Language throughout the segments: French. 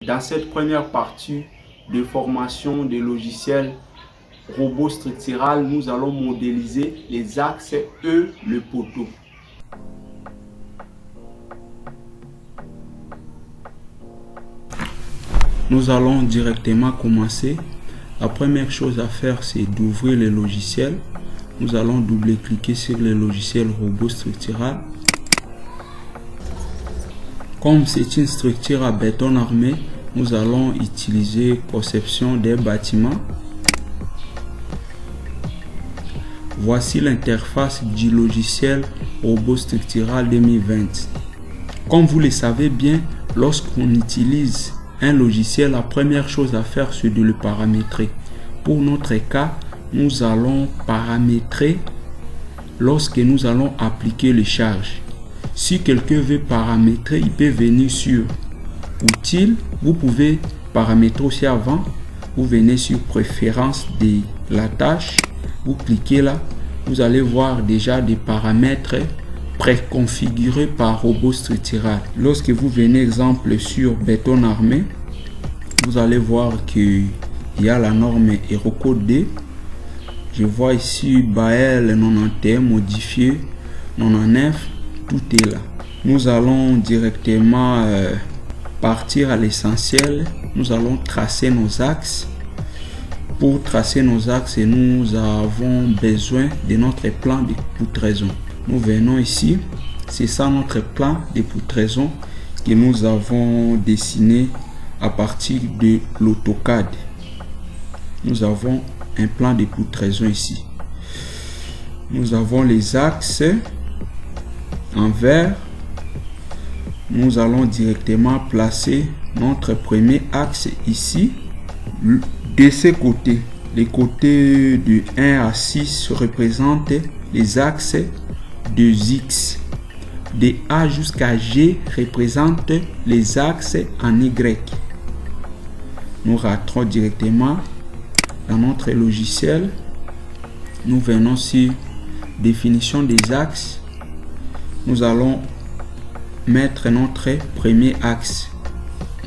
Dans cette première partie de formation des logiciels robot structural, nous allons modéliser les axes et le poteau. Nous allons directement commencer. La première chose à faire, c'est d'ouvrir le logiciel. Nous allons double-cliquer sur le logiciel robot structural. Comme c'est une structure à béton armé, nous allons utiliser conception des bâtiments. Voici l'interface du logiciel robot structural 2020. Comme vous le savez bien, lorsqu'on utilise un logiciel, la première chose à faire, c'est de le paramétrer. Pour notre cas, nous allons paramétrer lorsque nous allons appliquer les charges. Si quelqu'un veut paramétrer, il peut venir sur Outils. Vous pouvez paramétrer aussi avant. Vous venez sur Préférences de la tâche. Vous cliquez là. Vous allez voir déjà des paramètres préconfigurés par robot structural. Lorsque vous venez exemple sur béton armé, vous allez voir qu'il y a la norme Eurocode D. Je vois ici BAEL 91 modifié 99. Tout est là. Nous allons directement partir à l'essentiel. Nous allons tracer nos axes. Pour tracer nos axes, nous avons besoin de notre plan de poutraison. Nous venons ici. C'est ça notre plan de poutraison que nous avons dessiné à partir de l'AutoCAD. Nous avons un plan de poutraison ici. Nous avons les axes en vert. Nous allons directement placer notre premier axe ici. De ces côtés, les côtés de 1 à 6 représentent les axes de X. De A jusqu'à G représentent les axes en Y. Nous rentrons directement dans notre logiciel. Nous venons sur définition des axes. Nous allons mettre notre premier axe.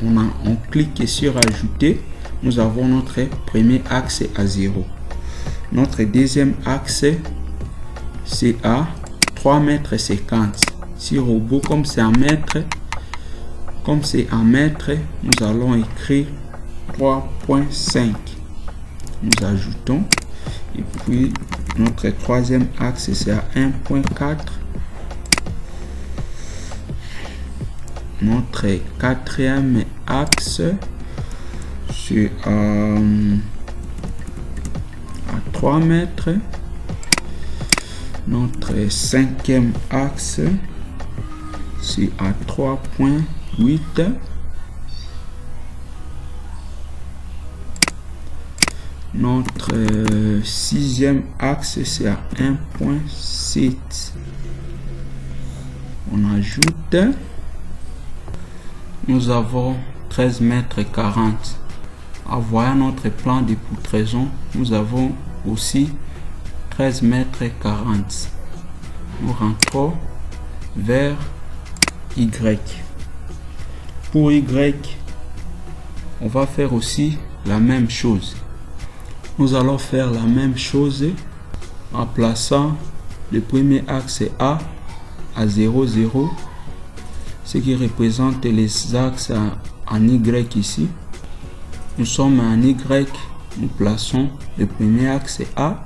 On clique sur ajouter. Nous avons notre premier axe à 0. Notre deuxième axe, c'est à 3,50 m. Si robot, comme c'est en mètres, nous allons écrire 3,5. Nous ajoutons. Et puis, notre troisième axe, c'est à 1,4. Notre quatrième axe, c'est à 3 mètres. Notre cinquième axe, c'est à 3,8. Notre sixième axe, c'est à 1,7. On ajoute. Nous avons 13,40 m. En voyant notre plan de poutraison, nous avons aussi 13,40 m. Nous rentrons vers Y. Pour Y, on va faire aussi la même chose. Nous allons faire la même chose en plaçant le premier axe A à 0, 0. Ce qui représente les axes en Y ici. Nous sommes en Y, nous plaçons le premier axe A.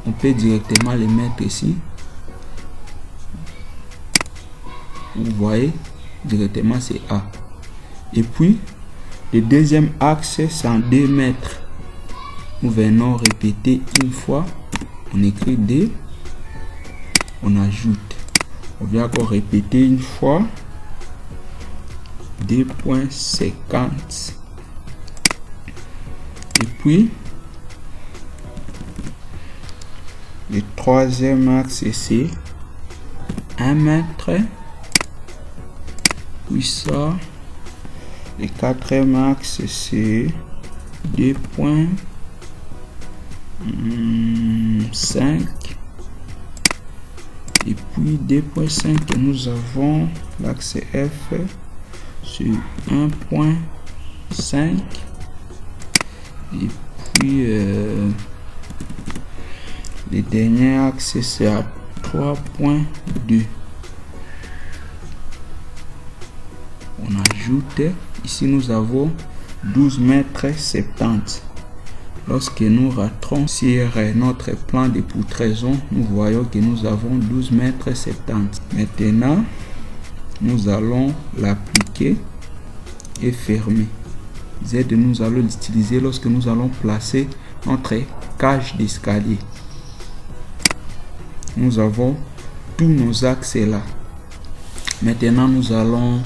On peut directement les mettre ici. Vous voyez, directement c'est A. Et puis, le deuxième axe, c'est en 2 mètres. Nous venons répéter une fois. On écrit D. On ajoute. On vient encore répéter une fois. 2,50. Et puis, le troisième axe, c'est 1 mètre. Puis ça. Le quatrième axe, c'est 2,5. Et puis 2,5, nous avons l'axe F sur 1.5 et puis le dernier axe c'est à 3.2. On ajoute, ici nous avons 12 mètres 70. Lorsque nous rentrons sur notre plan de poutraison, nous voyons que nous avons 12 mètres 70. Maintenant, nous allons l'appliquer et fermer. Z, nous allons l'utiliser lorsque nous allons placer notre cage d'escalier. Nous avons tous nos axes là. Maintenant, nous allons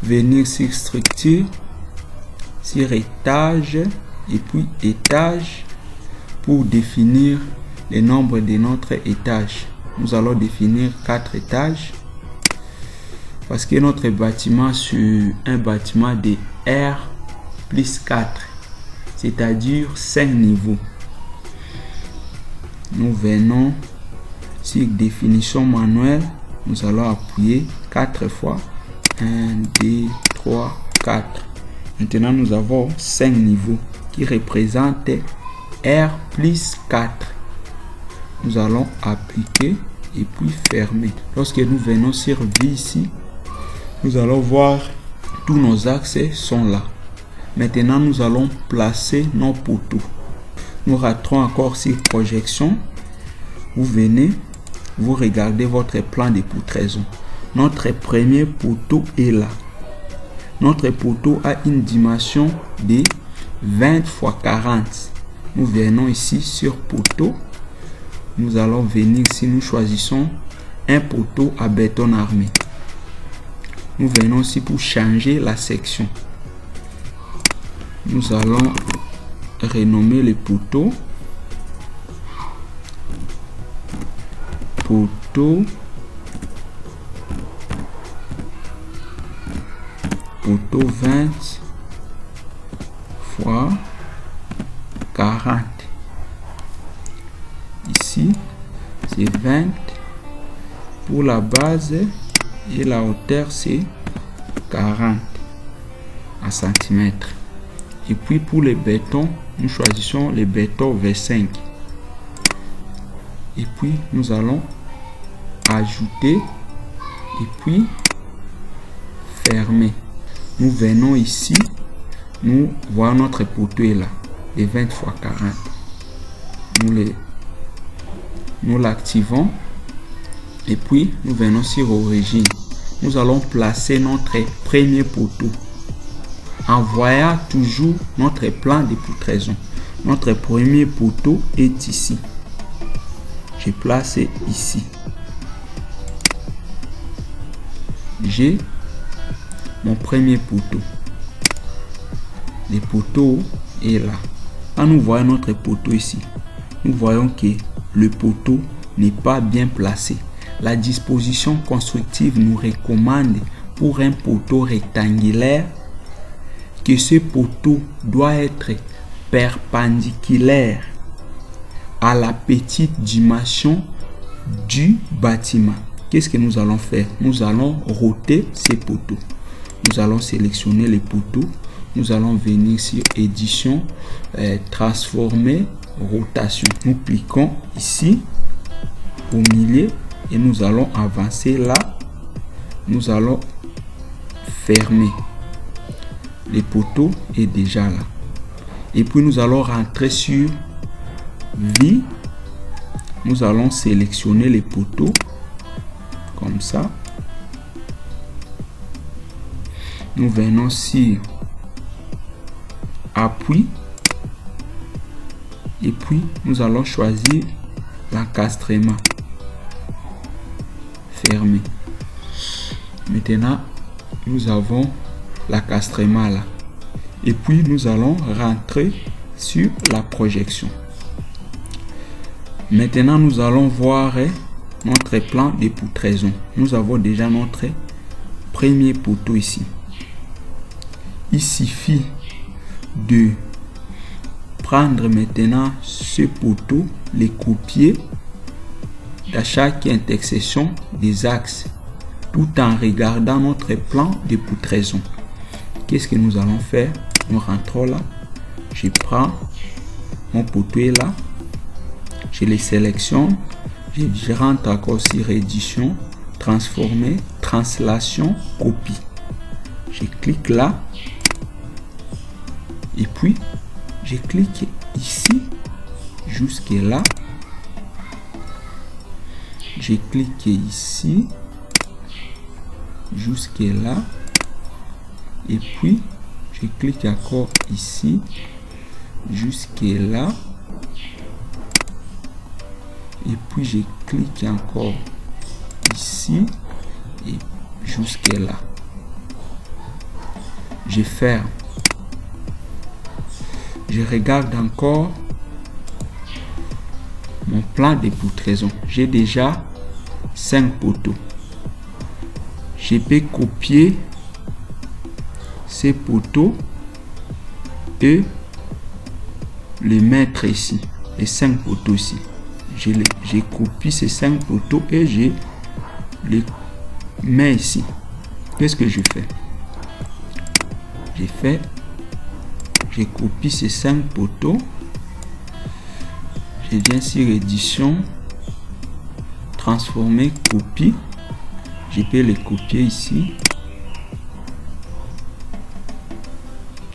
venir sur structure, sur étage et puis étage pour définir le nombre de notre étage. Nous allons définir 4 étages parce que notre bâtiment sur un bâtiment de R plus 4, c'est-à-dire 5 niveaux. Nous venons sur définition manuelle, nous allons appuyer 4 fois. 1, 2, 3, 4. Maintenant, nous avons 5 niveaux qui représentent R plus 4. Nous allons appliquer et puis fermer. Lorsque nous venons sur V ici, nous allons voir tous nos axes sont là. Maintenant, nous allons placer nos poteaux. Nous rentrons encore sur projection. Vous venez, vous regardez votre plan de poutraison. Notre premier poteau est là. Notre poteau a une dimension de 20 x 40. Nous venons ici sur poteau. Nous allons venir ici, nous choisissons un poteau à béton armé. Nous venons ici pour changer la section. Nous allons renommer le poteau. Poteau 20 fois 40. Ici, c'est 20 pour la base et la hauteur, c'est 40 en centimètres. Et puis pour les bétons, nous choisissons les bétons V5. Et puis nous allons ajouter et puis fermer. Nous venons ici, nous voyons notre poteau est là, les 20 x 40. Nous l'activons et puis nous venons sur origine. Nous allons placer notre premier poteau en voyant toujours notre plan de poutraison. Notre premier poteau est ici. Je place ici. J'ai mon premier poteau. Le poteau est là. Quand nous voyons notre poteau ici, nous voyons que le poteau n'est pas bien placé. La disposition constructive nous recommande pour un poteau rectangulaire que ce poteau doit être perpendiculaire à la petite dimension du bâtiment. Qu'est-ce que nous allons faire? Nous allons roter ces poteaux. Nous allons sélectionner les poteaux. Nous allons venir sur édition, transformer, rotation. Nous cliquons ici au milieu et nous allons avancer là. Nous allons fermer. Le poteau est déjà là. Et puis nous allons rentrer sur V. Nous allons sélectionner les poteaux comme ça. Nous venons sur appui et puis nous allons choisir l'encastrement. Fermé. Maintenant, nous avons l'encastrement là. Et puis nous allons rentrer sur la projection. Maintenant, nous allons voir notre plan de poutraison. Nous avons déjà notre premier poteau ici. Il suffit de prendre maintenant ce poteau, les copier à chaque intersection des axes tout en regardant notre plan de poutraison. Qu'est-ce que nous allons faire? Nous rentrons là, je prends mon poteau est là, je les sélectionne, je rentre encore sur édition, transformer, translation, copie. Je clique là et puis je clique ici jusque là. Je clique ici jusque là et puis je clique encore ici jusque là et puis je clique encore ici et jusque là. Je ferme. Je regarde encore mon plan de poutraison. J'ai déjà 5 poteaux. Je peux copier ces poteaux et les mettre ici. Les 5 poteaux ici. Je copie ces 5 poteaux et je les mets ici. Qu'est-ce que je fais? Je copie ces 5 poteaux. Je viens sur édition, transformer, copie. Je peux les copier ici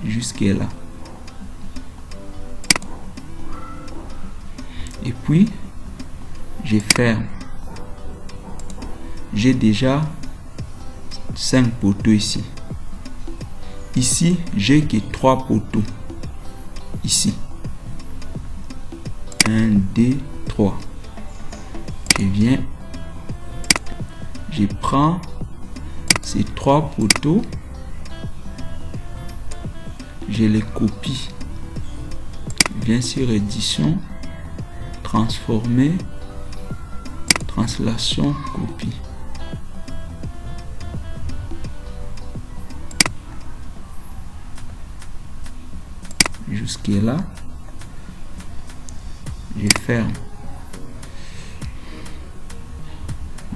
jusqu'à là. Et puis je ferme. J'ai déjà 5 poteaux ici. Ici, j'ai que 3 poteaux. Ici. 1, 2, 3. Je viens. Je prends ces 3 poteaux. Je les copie. Je viens sur édition. Transformer. Translation, copie. Jusque là, je ferme.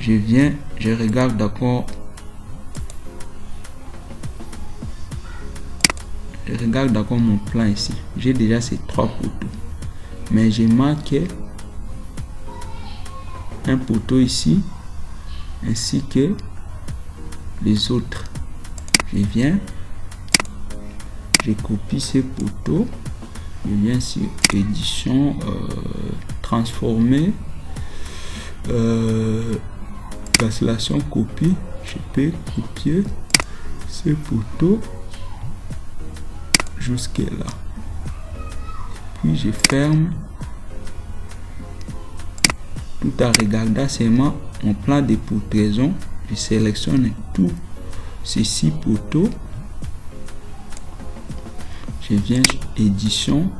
Je viens, je regarde d'accord. Je regarde d'accord mon plan ici. J'ai déjà ces 3 poteaux, mais j'ai marqué un poteau ici ainsi que les autres. Je viens. Je copie ces poteaux, je viens sur édition, transformer, translation, copie. Je peux copier ces poteaux jusque là. Puis je ferme tout en regardant seulement mon plan de poutraison. Je sélectionne tous ces 6 poteaux. Je viens édition,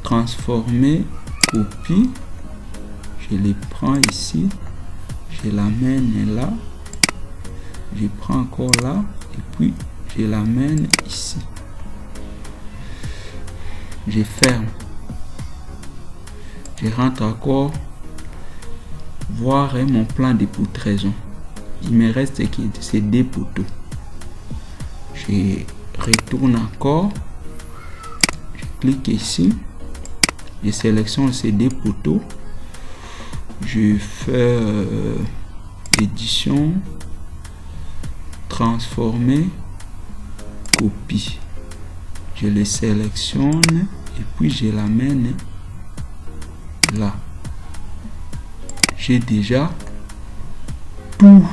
transformer, copie. Je les prends ici, je l'amène là, je prends encore là et puis je l'amène ici. Je ferme. Je rentre encore voir mon plan de poutraison. Il me reste que ces 2 poteaux. Je retourne encore, je clique ici, je sélectionne ces 2 poteaux, je fais édition, transformer, copie. Je les sélectionne et puis je l'amène là. J'ai déjà tous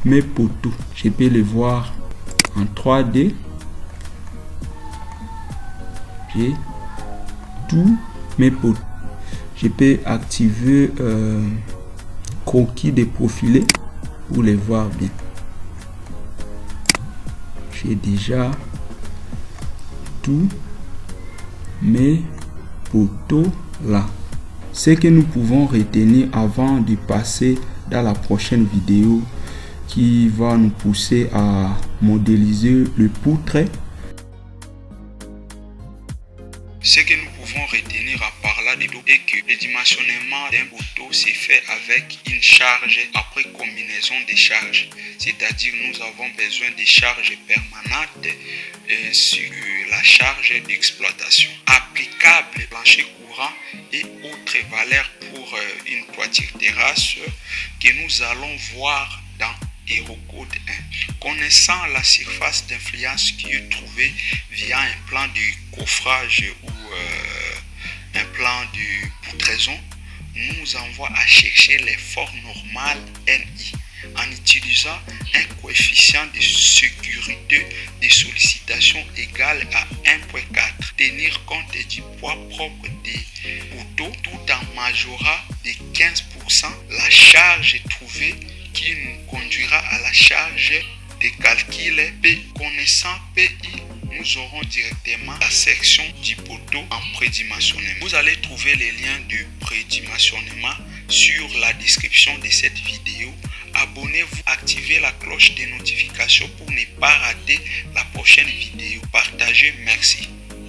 mes poteaux. Je peux les voir en 3D. J'ai tous mes poteaux. Je peux activer croquis de profilé pour les voir bien. J'ai déjà tous mes poteaux là. Ce que nous pouvons retenir avant de passer dans la prochaine vidéo qui va nous pousser à modéliser le poutre. Ce que nous pouvons retenir par là escalade d'eau et que le dimensionnement d'un poteau se fait avec une charge après combinaison des charges. C'est-à-dire nous avons besoin de charges permanentes sur la charge d'exploitation. Applicable plancher courant et autres valeurs pour une toiture terrasse que nous allons voir dans HeroCode 1. Connaissant la surface d'influence qui est trouvée via un plan de coffrage ou un plan de poutraison, nous envoie à chercher l'effort normal NI en utilisant un coefficient de sécurité de sollicitation égal à 1.4. Tenir compte du poids propre des poteaux tout en majorant de 15% la charge trouvée qui nous conduira à la charge de calcul P. Connaissant PI, nous aurons directement la section du poteau en prédimensionnement. Vous allez trouver les liens de prédimensionnement sur la description de cette vidéo. Abonnez-vous, activez la cloche de notification pour ne pas rater la prochaine vidéo. Partagez, merci.